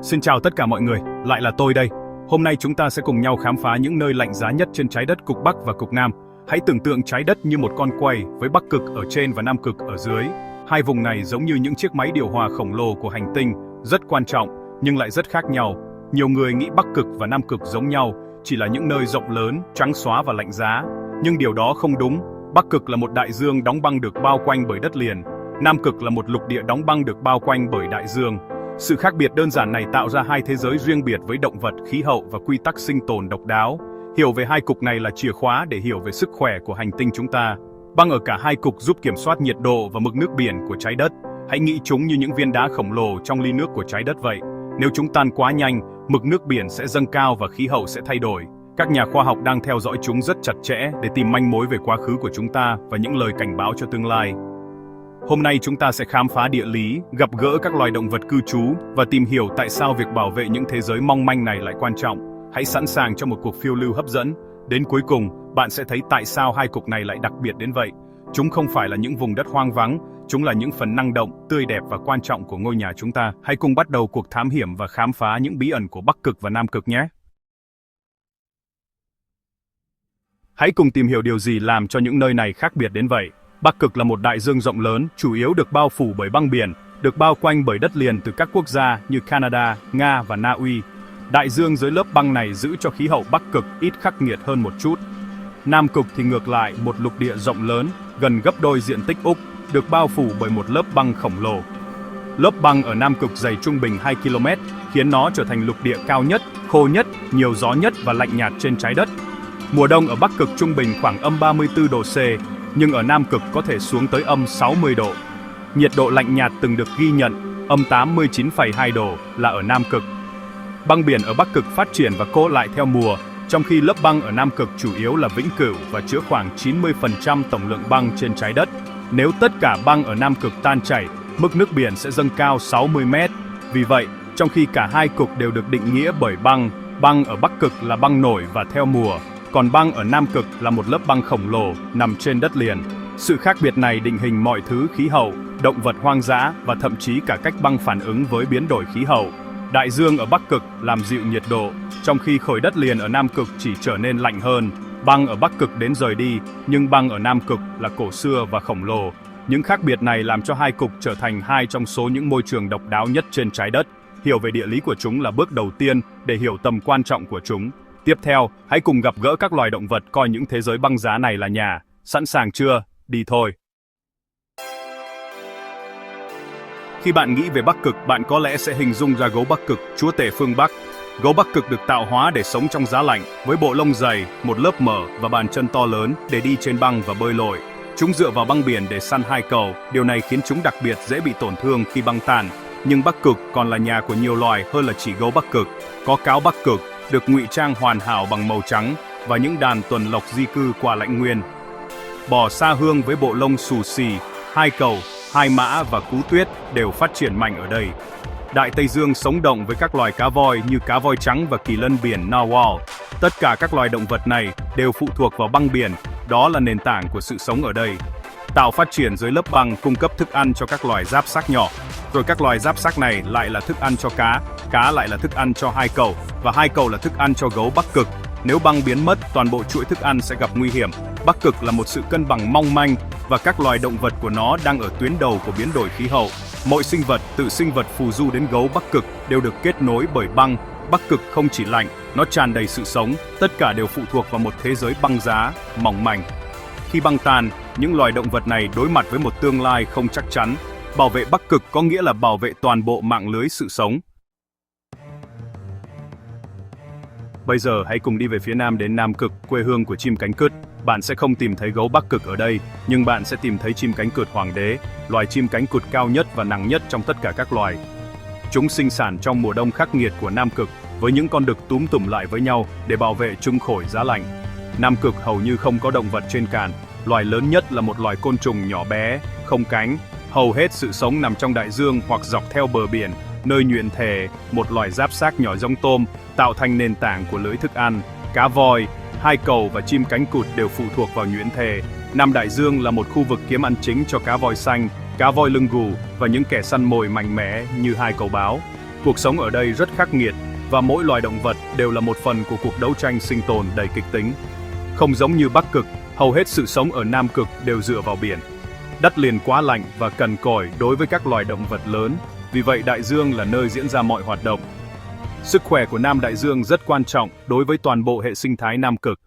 Xin chào tất cả mọi người, lại là tôi đây. Hôm nay chúng ta sẽ cùng nhau khám phá những nơi lạnh giá nhất trên trái đất cực Bắc và cực Nam. Hãy tưởng tượng trái đất như một con quay với Bắc Cực ở trên và Nam Cực ở dưới. Hai vùng này giống như những chiếc máy điều hòa khổng lồ của hành tinh, rất quan trọng nhưng lại rất khác nhau. Nhiều người nghĩ Bắc Cực và Nam Cực giống nhau, chỉ là những nơi rộng lớn, trắng xóa và lạnh giá. Nhưng điều đó không đúng. Bắc Cực là một đại dương đóng băng được bao quanh bởi đất liền. Nam Cực là một lục địa đóng băng được bao quanh bởi đại dương. Sự khác biệt đơn giản này tạo ra hai thế giới riêng biệt với động vật, khí hậu và quy tắc sinh tồn độc đáo. Hiểu về hai cực này là chìa khóa để hiểu về sức khỏe của hành tinh chúng ta. Băng ở cả hai cực giúp kiểm soát nhiệt độ và mực nước biển của trái đất. Hãy nghĩ chúng như những viên đá khổng lồ trong ly nước của trái đất vậy. Nếu chúng tan quá nhanh, mực nước biển sẽ dâng cao và khí hậu sẽ thay đổi. Các nhà khoa học đang theo dõi chúng rất chặt chẽ để tìm manh mối về quá khứ của chúng ta và những lời cảnh báo cho tương lai. Hôm nay chúng ta sẽ khám phá địa lý, gặp gỡ các loài động vật cư trú và tìm hiểu tại sao việc bảo vệ những thế giới mong manh này lại quan trọng. Hãy sẵn sàng cho một cuộc phiêu lưu hấp dẫn. Đến cuối cùng, bạn sẽ thấy tại sao hai cực này lại đặc biệt đến vậy. Chúng không phải là những vùng đất hoang vắng, chúng là những phần năng động, tươi đẹp và quan trọng của ngôi nhà chúng ta. Hãy cùng bắt đầu cuộc thám hiểm và khám phá những bí ẩn của Bắc Cực và Nam Cực nhé. Hãy cùng tìm hiểu điều gì làm cho những nơi này khác biệt đến vậy. Bắc Cực là một đại dương rộng lớn, chủ yếu được bao phủ bởi băng biển, được bao quanh bởi đất liền từ các quốc gia như Canada, Nga và Na Uy. Đại dương dưới lớp băng này giữ cho khí hậu Bắc Cực ít khắc nghiệt hơn một chút. Nam Cực thì ngược lại, một lục địa rộng lớn, gần gấp đôi diện tích Úc, được bao phủ bởi một lớp băng khổng lồ. Lớp băng ở Nam Cực dày trung bình 2 km, khiến nó trở thành lục địa cao nhất, khô nhất, nhiều gió nhất và lạnh nhạt trên trái đất. Mùa đông ở Bắc Cực trung bình khoảng âm 34 độ C, nhưng ở Nam Cực có thể xuống tới âm 60 độ. Nhiệt độ lạnh nhạt từng được ghi nhận, âm 89,2 độ là ở Nam Cực. Băng biển ở Bắc Cực phát triển và khô lại theo mùa, trong khi lớp băng ở Nam Cực chủ yếu là vĩnh cửu và chứa khoảng 90% tổng lượng băng trên trái đất. Nếu tất cả băng ở Nam Cực tan chảy, mức nước biển sẽ dâng cao 60 mét. Vì vậy, trong khi cả hai cực đều được định nghĩa bởi băng, băng ở Bắc Cực là băng nổi và theo mùa, còn băng ở Nam Cực là một lớp băng khổng lồ nằm trên đất liền. Sự khác biệt này định hình mọi thứ khí hậu, động vật hoang dã và thậm chí cả cách băng phản ứng với biến đổi khí hậu. Đại dương ở Bắc Cực làm dịu nhiệt độ, trong khi khối đất liền ở Nam Cực chỉ trở nên lạnh hơn. Băng ở Bắc Cực đến rời đi, nhưng băng ở Nam Cực là cổ xưa và khổng lồ. Những khác biệt này làm cho hai cực trở thành hai trong số những môi trường độc đáo nhất trên trái đất. Hiểu về địa lý của chúng là bước đầu tiên để hiểu tầm quan trọng của chúng. Tiếp theo, hãy cùng gặp gỡ các loài động vật coi những thế giới băng giá này là nhà. Sẵn sàng chưa? Đi thôi! Khi bạn nghĩ về Bắc Cực, bạn có lẽ sẽ hình dung ra gấu Bắc Cực, chúa tể phương Bắc. Gấu Bắc Cực được tạo hóa để sống trong giá lạnh, với bộ lông dày, một lớp mỡ và bàn chân to lớn để đi trên băng và bơi lội. Chúng dựa vào băng biển để săn hai cẩu, điều này khiến chúng đặc biệt dễ bị tổn thương khi băng tàn. Nhưng Bắc Cực còn là nhà của nhiều loài hơn là chỉ gấu Bắc Cực. Có cáo Bắc Cực, được ngụy trang hoàn hảo bằng màu trắng và những đàn tuần lộc di cư qua lãnh nguyên. Bò sa hương với bộ lông xù xì, hai cẩu, hai mã và cú tuyết đều phát triển mạnh ở đây. Đại Tây Dương sống động với các loài cá voi như cá voi trắng và kỳ lân biển narwhal. Tất cả các loài động vật này đều phụ thuộc vào băng biển, đó là nền tảng của sự sống ở đây. Tảo phát triển dưới lớp băng cung cấp thức ăn cho các loài giáp xác nhỏ, rồi các loài giáp xác này lại là thức ăn cho cá lại là thức ăn cho hai cẩu, và hai cẩu là thức ăn cho gấu Bắc Cực. Nếu băng biến mất, toàn bộ chuỗi thức ăn sẽ gặp nguy hiểm. Bắc Cực là một sự cân bằng mong manh và các loài động vật của nó đang ở tuyến đầu của biến đổi khí hậu. Mọi sinh vật, từ sinh vật phù du đến gấu Bắc Cực đều được kết nối bởi băng. Bắc Cực không chỉ lạnh, nó tràn đầy sự sống, tất cả đều phụ thuộc vào một thế giới băng giá, mỏng manh. Khi băng tan, những loài động vật này đối mặt với một tương lai không chắc chắn. Bảo vệ Bắc Cực có nghĩa là bảo vệ toàn bộ mạng lưới sự sống. Bây giờ hãy cùng đi về phía Nam đến Nam Cực, quê hương của chim cánh cụt. Bạn sẽ không tìm thấy gấu Bắc Cực ở đây, nhưng bạn sẽ tìm thấy chim cánh cụt hoàng đế, loài chim cánh cụt cao nhất và nặng nhất trong tất cả các loài. Chúng sinh sản trong mùa đông khắc nghiệt của Nam Cực, với những con đực túm tụm lại với nhau để bảo vệ chúng khỏi giá lạnh. Nam Cực hầu như không có động vật trên cạn. Loài lớn nhất là một loài côn trùng nhỏ bé, không cánh. Hầu hết sự sống nằm trong đại dương hoặc dọc theo bờ biển, nơi nhuyễn thể, một loài giáp xác nhỏ giống tôm, tạo thành nền tảng của lưới thức ăn. Cá voi, hai cẩu và chim cánh cụt đều phụ thuộc vào nhuyễn thể. Nam Đại Dương là một khu vực kiếm ăn chính cho cá voi xanh, cá voi lưng gù và những kẻ săn mồi mạnh mẽ như hai cẩu báo. Cuộc sống ở đây rất khắc nghiệt, và mỗi loài động vật đều là một phần của cuộc đấu tranh sinh tồn đầy kịch tính. Không giống như Bắc Cực, hầu hết sự sống ở Nam Cực đều dựa vào biển. Đất liền quá lạnh và cằn cỗi đối với các loài động vật lớn, vì vậy đại dương là nơi diễn ra mọi hoạt động. Sức khỏe của Nam Đại Dương rất quan trọng đối với toàn bộ hệ sinh thái Nam Cực.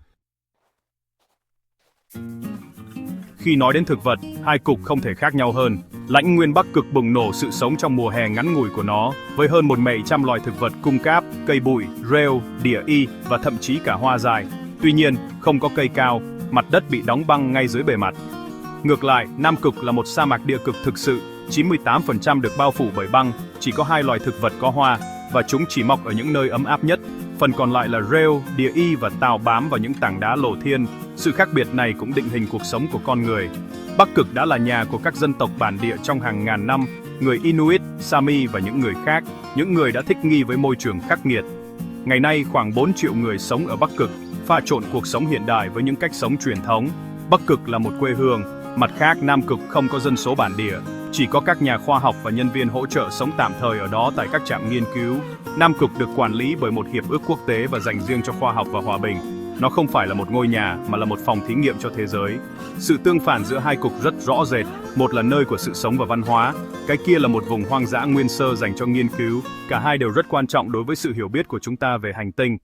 Khi nói đến thực vật, hai cực không thể khác nhau hơn. Lãnh nguyên Bắc Cực bùng nổ sự sống trong mùa hè ngắn ngủi của nó, với hơn 1.700 loài thực vật cung cáp, cây bụi, rêu, đỉa y và thậm chí cả hoa dài. Tuy nhiên, không có cây cao, mặt đất bị đóng băng ngay dưới bề mặt. Ngược lại, Nam Cực là một sa mạc địa cực thực sự, 98% được bao phủ bởi băng, chỉ có 2 loài thực vật có hoa, và chúng chỉ mọc ở những nơi ấm áp nhất. Phần còn lại là rêu, đỉa y và tào bám vào những tảng đá lộ thiên. Sự khác biệt này cũng định hình cuộc sống của con người. Bắc Cực đã là nhà của các dân tộc bản địa trong hàng ngàn năm, người Inuit, Sami và những người khác, những người đã thích nghi với môi trường khắc nghiệt. Ngày nay, khoảng 4 triệu người sống ở Bắc Cực, pha trộn cuộc sống hiện đại với những cách sống truyền thống. Bắc Cực là một quê hương, mặt khác Nam Cực không có dân số bản địa, chỉ có các nhà khoa học và nhân viên hỗ trợ sống tạm thời ở đó tại các trạm nghiên cứu. Nam Cực được quản lý bởi một hiệp ước quốc tế và dành riêng cho khoa học và hòa bình. Nó không phải là một ngôi nhà mà là một phòng thí nghiệm cho thế giới. Sự tương phản giữa hai cực rất rõ rệt, một là nơi của sự sống và văn hóa, cái kia là một vùng hoang dã nguyên sơ dành cho nghiên cứu. Cả hai đều rất quan trọng đối với sự hiểu biết của chúng ta về hành tinh.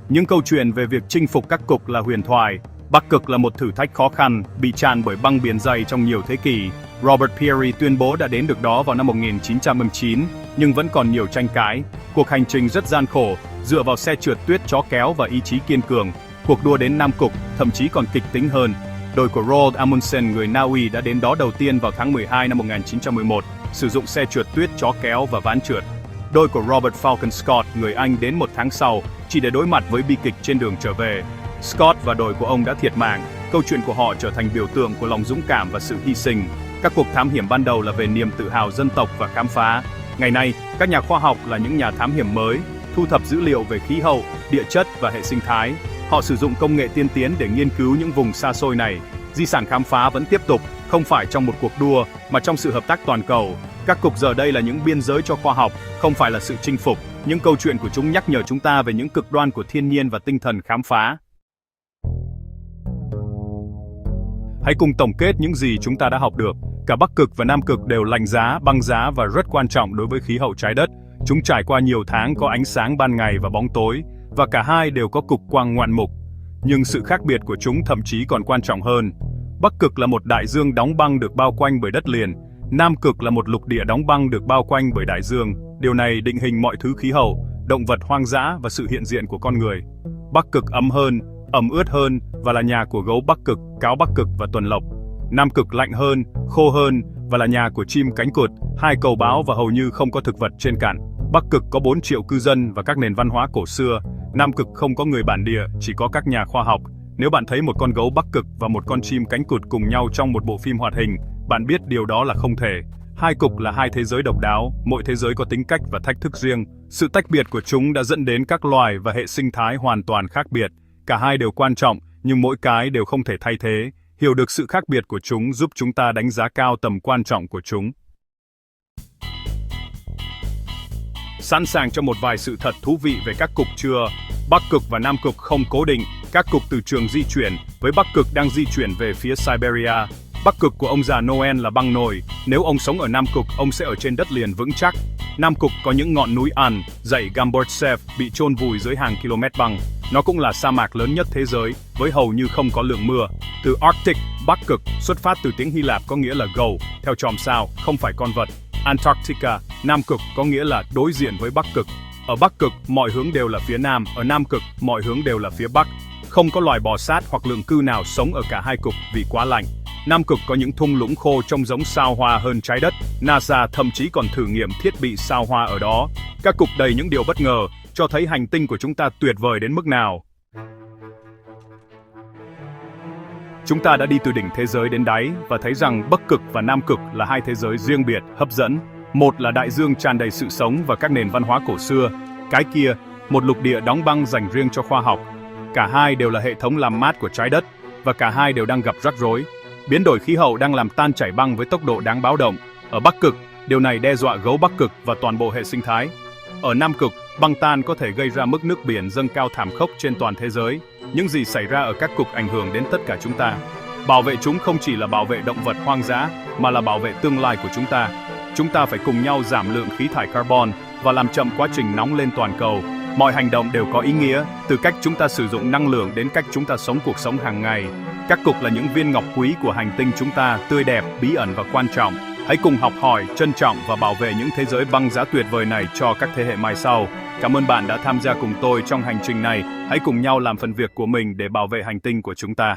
Những câu chuyện về việc chinh phục các cực là huyền thoại. Bắc Cực là một thử thách khó khăn, bị tràn bởi băng biển dày trong nhiều thế kỷ. Robert Peary tuyên bố đã đến được đó vào năm 1909, nhưng vẫn còn nhiều tranh cãi. Cuộc hành trình rất gian khổ, dựa vào xe trượt tuyết chó kéo và ý chí kiên cường. Cuộc đua đến Nam Cực thậm chí còn kịch tính hơn. Đội của Roald Amundsen, người Na Uy đã đến đó đầu tiên vào tháng 12 năm 1911, sử dụng xe trượt tuyết chó kéo và ván trượt. Đội của Robert Falcon Scott, người Anh đến 1 tháng sau, chỉ để đối mặt với bi kịch trên đường trở về. Scott và đội của ông đã thiệt mạng, câu chuyện của họ trở thành biểu tượng của lòng dũng cảm và sự hy sinh. Các cuộc thám hiểm ban đầu là về niềm tự hào dân tộc và khám phá. Ngày nay, các nhà khoa học là những nhà thám hiểm mới, thu thập dữ liệu về khí hậu, địa chất và hệ sinh thái. Họ sử dụng công nghệ tiên tiến để nghiên cứu những vùng xa xôi này. Di sản khám phá vẫn tiếp tục, không phải trong một cuộc đua, mà trong sự hợp tác toàn cầu. Các cực giờ đây là những biên giới cho khoa học, không phải là sự chinh phục. Những câu chuyện của chúng nhắc nhở chúng ta về những cực đoan của thiên nhiên và tinh thần khám phá. Hãy cùng tổng kết những gì chúng ta đã học được. Cả Bắc Cực và Nam Cực đều lạnh giá, băng giá và rất quan trọng đối với khí hậu trái đất. Chúng trải qua nhiều tháng có ánh sáng ban ngày và bóng tối, và cả hai đều có cực quang ngoạn mục. Nhưng sự khác biệt của chúng thậm chí còn quan trọng hơn. Bắc Cực là một đại dương đóng băng được bao quanh bởi đất liền. Nam Cực là một lục địa đóng băng được bao quanh bởi đại dương. Điều này định hình mọi thứ khí hậu, động vật hoang dã và sự hiện diện của con người. Bắc Cực ấm hơn, ẩm ướt hơn và là nhà của gấu Bắc Cực, cáo Bắc Cực và tuần lộc. Nam Cực lạnh hơn, khô hơn và là nhà của chim cánh cụt, hai cầu báo và hầu như không có thực vật trên cạn. Bắc Cực có 4 triệu cư dân và các nền văn hóa cổ xưa. Nam Cực không có người bản địa, chỉ có các nhà khoa học. Nếu bạn thấy một con gấu Bắc Cực và một con chim cánh cụt cùng nhau trong một bộ phim hoạt hình, bạn biết điều đó là không thể. Hai cực là hai thế giới độc đáo, mỗi thế giới có tính cách và thách thức riêng. Sự tách biệt của chúng đã dẫn đến các loài và hệ sinh thái hoàn toàn khác biệt. Cả hai đều quan trọng, nhưng mỗi cái đều không thể thay thế. Hiểu được sự khác biệt của chúng giúp chúng ta đánh giá cao tầm quan trọng của chúng. Sẵn sàng cho một vài sự thật thú vị về các cực chưa? Bắc Cực và Nam Cực không cố định, các cực từ trường di chuyển, với Bắc Cực đang di chuyển về phía Siberia. Bắc Cực của ông già Noel là băng nổi, nếu ông sống ở Nam Cực, ông sẽ ở trên đất liền vững chắc. Nam Cực có những ngọn núi An, dãy Gamburtsev bị chôn vùi dưới hàng km băng. Nó cũng là sa mạc lớn nhất thế giới, với hầu như không có lượng mưa. Từ Arctic, Bắc Cực, xuất phát từ tiếng Hy Lạp có nghĩa là gầu, theo chòm sao, không phải con vật. Antarctica, Nam Cực có nghĩa là đối diện với Bắc Cực. Ở Bắc Cực, mọi hướng đều là phía Nam, ở Nam Cực, mọi hướng đều là phía Bắc. Không có loài bò sát hoặc lượng cư nào sống ở cả hai cực vì quá lạnh. Nam Cực có những thung lũng khô trông giống sao Hoa hơn trái đất. NASA thậm chí còn thử nghiệm thiết bị sao Hoa ở đó. Các cực đầy những điều bất ngờ, cho thấy hành tinh của chúng ta tuyệt vời đến mức nào. Chúng ta đã đi từ đỉnh thế giới đến đáy và thấy rằng Bắc Cực và Nam Cực là hai thế giới riêng biệt, hấp dẫn. Một là đại dương tràn đầy sự sống và các nền văn hóa cổ xưa. Cái kia, một lục địa đóng băng dành riêng cho khoa học. Cả hai đều là hệ thống làm mát của trái đất, và cả hai đều đang gặp rắc rối. Biến đổi khí hậu đang làm tan chảy băng với tốc độ đáng báo động. Ở Bắc Cực, Điều này đe dọa gấu Bắc Cực và toàn bộ hệ sinh thái. Ở Nam Cực, băng tan có thể gây ra mức nước biển dâng cao thảm khốc trên toàn thế giới. Những gì xảy ra ở các cực ảnh hưởng đến tất cả chúng ta. Bảo vệ chúng không chỉ là bảo vệ động vật hoang dã, mà là bảo vệ tương lai của chúng ta. Chúng ta phải cùng nhau giảm lượng khí thải carbon và làm chậm quá trình nóng lên toàn cầu. Mọi hành động đều có ý nghĩa, từ cách chúng ta sử dụng năng lượng đến cách chúng ta sống cuộc sống hàng ngày. Các cực là những viên ngọc quý của hành tinh chúng ta, tươi đẹp, bí ẩn và quan trọng. Hãy cùng học hỏi, trân trọng và bảo vệ những thế giới băng giá tuyệt vời này cho các thế hệ mai sau. Cảm ơn bạn đã tham gia cùng tôi trong hành trình này. Hãy cùng nhau làm phần việc của mình để bảo vệ hành tinh của chúng ta.